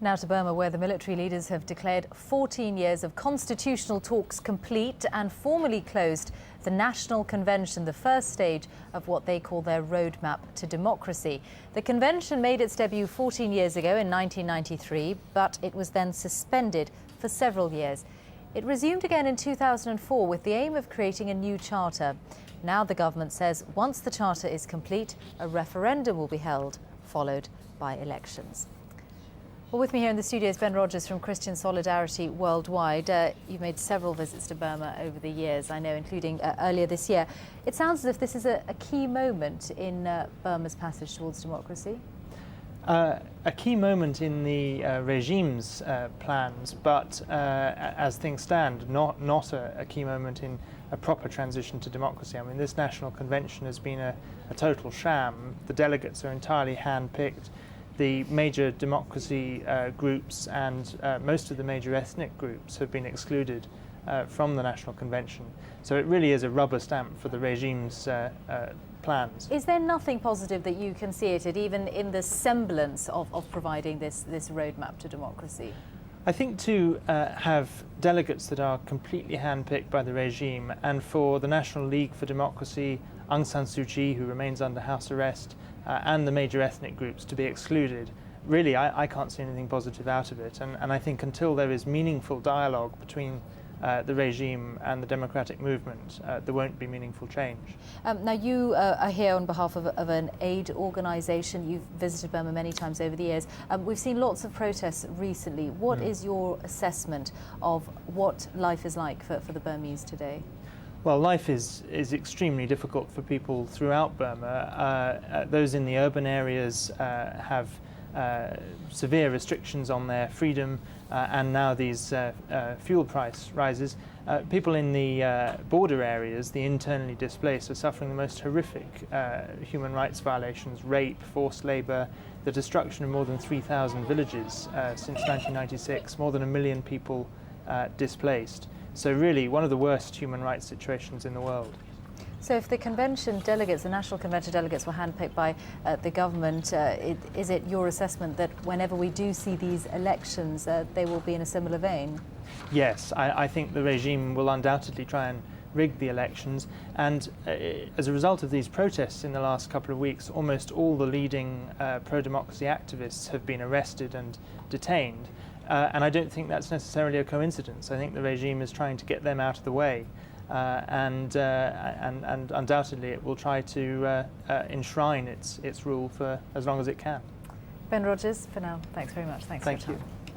Now to Burma, where the military leaders have declared 14 years of constitutional talks complete and formally closed the National Convention, the first stage of what they call their roadmap to democracy. The convention made its debut 14 years ago in 1993, but it was then suspended for several years. It resumed again in 2004 with the aim of creating a new charter. Now the government says once the charter is complete, a referendum will be held, followed by elections. Well, with me here in the studio is Ben Rogers from Christian Solidarity Worldwide. You've made several visits to Burma over the years, I know, including earlier this year. It sounds as if this is a key moment in Burma's passage towards democracy. A key moment in the regime's plans, but as things stand, not a key moment in a proper transition to democracy. I mean, this national convention has been a total sham. The delegates are entirely hand-picked. The major democracy groups and most of the major ethnic groups have been excluded from the National Convention. So it really is a rubber stamp for the regime's plans. Is there nothing positive that you can see it, even in the semblance of providing this roadmap to democracy? I think to have delegates that are completely handpicked by the regime, and for the National League for Democracy, Aung San Suu Kyi, who remains under house arrest, and the major ethnic groups to be excluded, really I can't see anything positive out of it. And I think until there is meaningful dialogue between the regime and the democratic movement, there won't be meaningful change. Now you are here on behalf of an aid organisation. You've visited Burma many times over the years. We've seen lots of protests recently. What is your assessment of what life is like for the Burmese today? Well, life is extremely difficult for people throughout Burma. Those in the urban areas have severe restrictions on their freedom, and now these fuel price rises. People in the border areas, the internally displaced, are suffering the most horrific human rights violations: rape, forced labour, the destruction of more than 3,000 villages since 1996, more than 1 million people displaced. So really one of the worst human rights situations in the world. So if the convention delegates, the National Convention delegates, were handpicked by the government, is it your assessment that whenever we do see these elections, they will be in a similar vein? Yes, I think the regime will undoubtedly try and rig the elections, and as a result of these protests in the last couple of weeks, almost all the leading pro-democracy activists have been arrested and detained. And I don't think that's necessarily a coincidence. I think the regime is trying to get them out of the way, and undoubtedly it will try to enshrine its rule for as long as it can. Ben Rogers, for now, thanks very much. Thanks for your time. Thank you.